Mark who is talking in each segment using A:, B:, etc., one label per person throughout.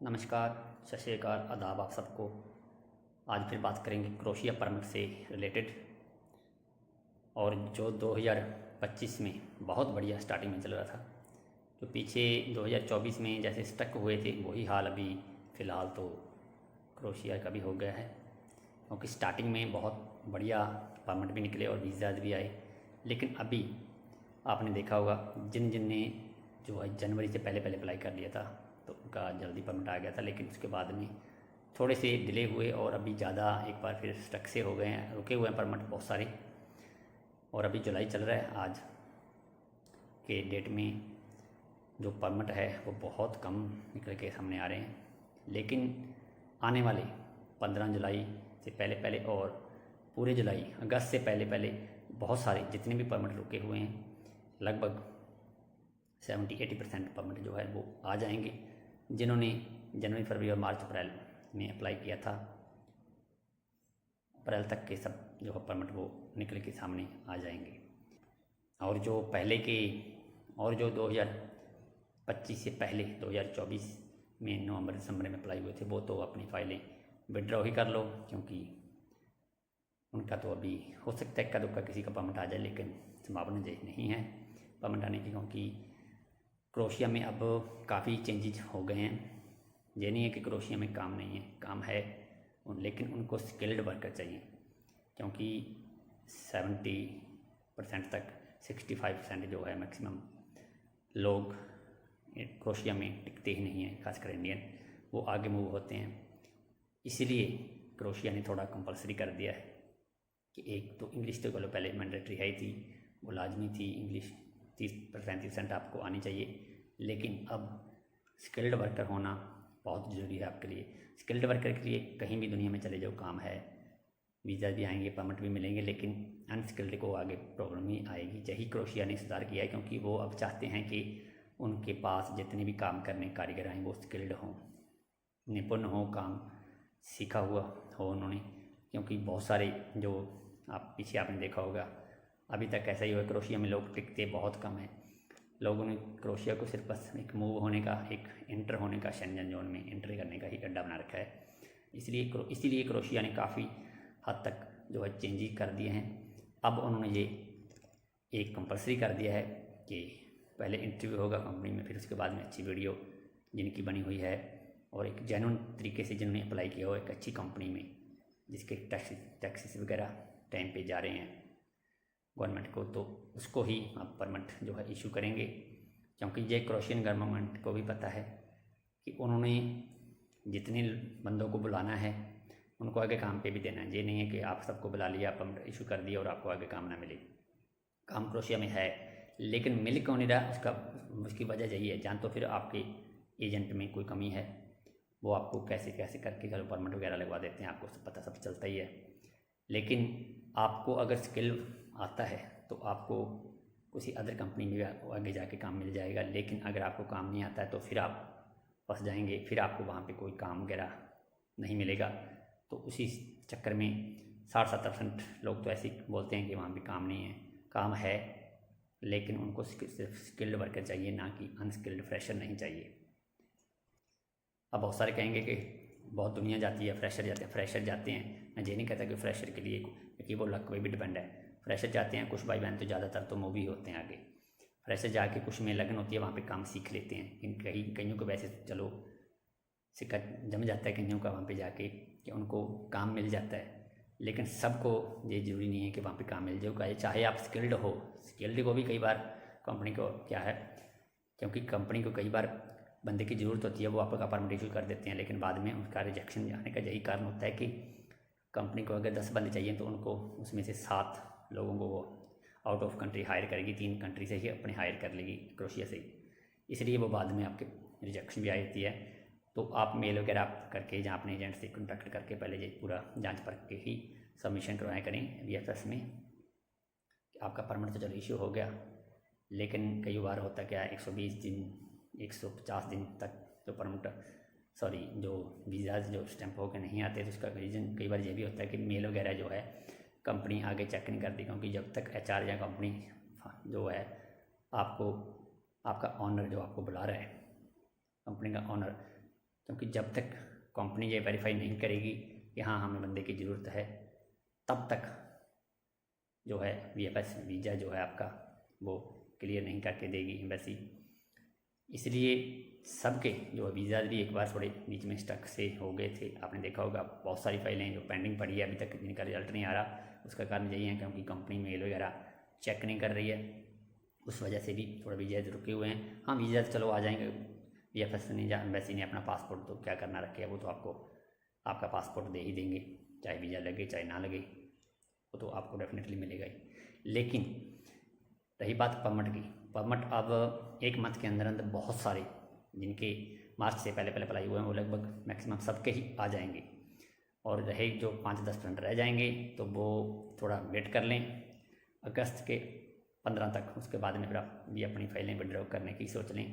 A: नमस्कार, सत श्री अकाल, आदाब आप सबको। आज फिर बात करेंगे क्रोशिया परमिट से रिलेटेड। और जो 2025 में बहुत बढ़िया स्टार्टिंग में चल रहा था, जो पीछे 2024 में जैसे स्टक हुए थे वही हाल अभी फ़िलहाल तो क्रोशिया का भी हो गया है। क्योंकि स्टार्टिंग में बहुत बढ़िया परमिट भी निकले और वीज़ाज भी आए, लेकिन अभी आपने देखा होगा जिन ने जो है जनवरी से पहले अप्लाई कर लिया था तो उनका जल्दी परमिट आ गया था, लेकिन उसके बाद में थोड़े से डिले हुए और अभी ज़्यादा एक बार फिर स्टक से हो गए हैं, रुके हुए हैं परमिट बहुत सारे। और अभी जुलाई चल रहा है, आज के डेट में जो परमिट है वो बहुत कम निकल के सामने आ रहे हैं। लेकिन आने वाले 15 जुलाई से पहले और पूरे जुलाई अगस्त से पहले बहुत सारे जितने भी परमिट रुके हुए हैं, लगभग 70-80% परमिट जो है वो आ जाएंगे। जिन्होंने जनवरी, फरवरी और मार्च, अप्रैल में अप्लाई किया था, अप्रैल तक के सब जो है परमिट वो निकल के सामने आ जाएंगे। और जो पहले के और जो 2025 से पहले 2024 में नवंबर दिसंबर में अप्लाई हुए थे वो तो अपनी फ़ाइलें विड्रॉ ही कर लो, क्योंकि उनका तो अभी हो सकता है इक्का दुक्का किसी का परमिट आ जाए, लेकिन संभावना नहीं है परमिट आने की। क्योंकि क्रोशिया में अब काफ़ी चेंजेज हो गए हैं। ये नहीं है कि क्रोशिया में काम नहीं है, काम है, लेकिन उनको स्किल्ड वर्कर चाहिए। क्योंकि 70% तक 65% जो है मैक्सिमम लोग क्रोशिया में टिकते ही नहीं हैं, खासकर इंडियन, वो आगे मूव होते हैं। इसीलिए क्रोशिया ने थोड़ा कंपलसरी कर दिया है कि एक तो इंग्लिश तो पहले मैंडेटरी है ही थी, वो लाजमी थी, इंग्लिश 30% आपको आनी चाहिए। लेकिन अब स्किल्ड वर्कर होना बहुत ज़रूरी है आपके लिए। स्किल्ड वर्कर के लिए कहीं भी दुनिया में चले जाओ काम है, वीज़ा भी आएंगे, परमिट भी मिलेंगे, लेकिन अनस्किल्ड को आगे प्रॉब्लम ही आएगी। यही क्रोशिया ने सुधार किया है, क्योंकि वो अब चाहते हैं कि उनके पास जितने भी काम करने कारीगर आएँ वो स्किल्ड हों, निपुण हों, काम सीखा हुआ हो उन्होंने। क्योंकि बहुत सारे जो आप पीछे आपने देखा होगा, अभी तक ऐसा ही हुआ, क्रोशिया में लोग टिकते बहुत कम हैं। लोगों ने क्रोशिया को सिर्फ बस एक मूव होने का, एक एंटर होने का, शेंजन जोन में एंट्री करने का ही अड्डा बना रखा है। इसीलिए क्रोशिया ने काफ़ी हद तक जो है चेंजेस कर दिए हैं। अब उन्होंने ये एक कंपलसरी कर दिया है कि पहले इंटरव्यू होगा कंपनी में, फिर उसके बाद में अच्छी वीडियो जिनकी बनी हुई है और एक जेन्युइन तरीके से जिन्होंने अप्लाई किया हो एक अच्छी कंपनी में, जिसके टैक्सेस वगैरह टाइम पे जा रहे हैं गवर्नमेंट को, तो उसको ही आप परमिट जो है इशू करेंगे। क्योंकि ये क्रोशियन गवर्नमेंट को भी पता है कि उन्होंने जितने बंदों को बुलाना है उनको आगे काम पे भी देना है। ये नहीं है कि आप सबको बुला लिया, परमिट इशू कर दिया और आपको आगे काम ना मिले। काम क्रोशिया में है, लेकिन मिल क्यों नहीं रहा उसकी वजह यही है। जान तो फिर आपके एजेंट में कोई कमी है, वो आपको कैसे कैसे करके घर परमिट वगैरह लगवा देते हैं, आपको सब पता, सब चलता ही है। लेकिन आपको अगर स्किल आता है तो आपको किसी अदर कंपनी में आगे जाके काम मिल जाएगा। लेकिन अगर आपको काम नहीं आता है तो फिर आप फंस जाएंगे, फिर आपको वहाँ पे कोई काम वगैरह नहीं मिलेगा। तो उसी चक्कर में 60-70% लोग तो ऐसे बोलते हैं कि वहाँ पे काम नहीं है। काम है, लेकिन उनको सिर्फ स्किल्ड वर्कर चाहिए, ना कि अनस्किल्ड फ्रेशर नहीं चाहिए। अब बहुत सारे कहेंगे कि बहुत दुनिया जाती है, फ्रेशर जाते हैं। मैं ये नहीं कहता कि फ्रेशर के लिए कि वो लक पे भी डिपेंड है। फ्रेशर जाते हैं, कुछ भाई बहन तो ज़्यादातर तो मूवी होते हैं आगे। फ्रेशर जाके कुछ में लगन होती है, वहाँ पे काम सीख लेते हैं। कईयों को वैसे चलो सिक्का जम जाता है कईयों का वहाँ पे जाके कि उनको काम मिल जाता है। लेकिन सबको ये ज़रूरी नहीं है कि वहाँ पे काम मिल जाए, चाहे आप स्किल्ड हो। स्किल्ड को भी कई बार कंपनी को क्या है, क्योंकि कंपनी को कई बार बंदे की ज़रूरत होती है, वो आपका परमिट इशू कर देते हैं, लेकिन बाद में उनका रिजेक्शन जाने का यही कारण होता है कि कंपनी को अगर 10 बंदे चाहिए तो उनको उसमें से 7 लोगों को वो आउट ऑफ कंट्री हायर करेगी, 3 कंट्री से ही अपने हायर कर लेगी, क्रोशिया से ही। इसलिए वो बाद में आपके रिजेक्शन भी आ जाती है। तो आप मेल वगैरह आप करके जहाँ अपने एजेंट से कॉन्टैक्ट करके पहले ये पूरा जांच परख के ही सबमिशन करवाया करें VFS में। आपका परमिट तो चलो इशू हो गया, लेकिन कई बार होता क्या है 120 दिन 150 दिन तक जो जो वीज़ाज जो स्टैंप होकर नहीं आते, तो उसका रीज़न कई बार ये भी होता है कि मेल वगैरह जो है कंपनी आगे चेक नहीं करती। क्योंकि जब तक HR या कंपनी जो है आपको, आपका ऑनर जो आपको बुला रहा है, कंपनी का ऑनर क्योंकि जब तक कंपनी ये वेरीफाई नहीं करेगी कि हाँ हमें बंदे की ज़रूरत है, तब तक जो है VFS वीज़ा जो है आपका वो क्लियर नहीं करके देगी एम्बेसी। इसलिए सबके जो वीज़ा भी एक बार थोड़े बीच में स्टक से हो गए थे। आपने देखा होगा बहुत सारी फाइलें जो पेंडिंग पड़ी है, अभी तक जिनका रिजल्ट नहीं आ रहा। उसका कारण यही है क्योंकि कंपनी मेल वगैरह चेक नहीं कर रही है, उस वजह से भी थोड़ा वीज़ा रुके हुए हैं। हाँ वीज़ा चलो आ जाएंगे, VFS ने या एम्बेसी ने अपना पासपोर्ट तो क्या करना रखे है, वो तो आपको आपका पासपोर्ट दे ही देंगे, चाहे वीज़ा लगे चाहे ना लगे, वो तो आपको डेफिनेटली मिलेगा ही। लेकिन रही बात परमिट की, परमिट अब 1 मंथ के अंदर अंदर बहुत सारे जिनके मार्च से पहले पहले अप्लाई हुए हैं वो लगभग मैक्सिमम सबके ही आ जाएंगे, और रहे जो 5-10% रह जाएंगे तो वो थोड़ा वेट कर लें अगस्त के 15 तक। उसके बाद में फिर आप भी अपनी फाइलें विड्रॉ करने की सोच लें।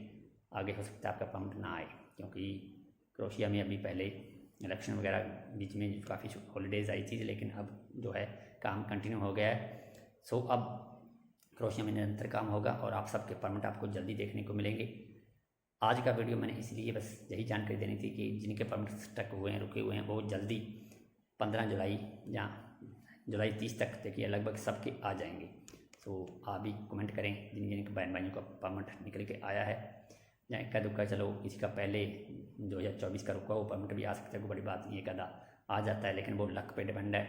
A: आगे हो सकता है आपका परमिट ना आए, क्योंकि क्रोशिया में अभी पहले इलेक्शन वगैरह बीच में काफ़ी हॉलीडेज़ आई थी, लेकिन अब जो है काम कंटिन्यू हो गया है। सो अब क्रोशिया में निरंतर काम होगा और आप सबके परमिट आपको जल्दी देखने को मिलेंगे। आज का वीडियो मैंने इसलिए बस यही जानकारी देनी थी कि जिनके परमिट स्टक हुए हैं, रुके हुए हैं, वो जल्दी 15 जुलाई या जुलाई 30 तक देखिए लगभग सबके आ जाएंगे। तो आप भी कमेंट करें जिन जिन के बहन भाइयों का परमिट निकल के आया है, या इक्का दुक्का चलो किसी का पहले 2024 का रुका वो परमिट भी आ सकता है, कोई बड़ी बात नहीं है, कदा आ जाता है, लेकिन वो लक पे डिपेंड है।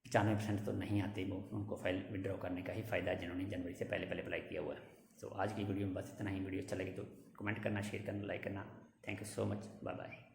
A: 95% तो नहीं आते, वो उनको फाइल विड्रॉ करने का ही फ़ायदा है जिन्होंने जनवरी से पहले पहले अप्लाई किया हुआ है। तो आज की वीडियो में बस इतना ही। वीडियो अच्छा लगे तो कमेंट करना, शेयर करना, लाइक करना। Thank you so much, bye bye.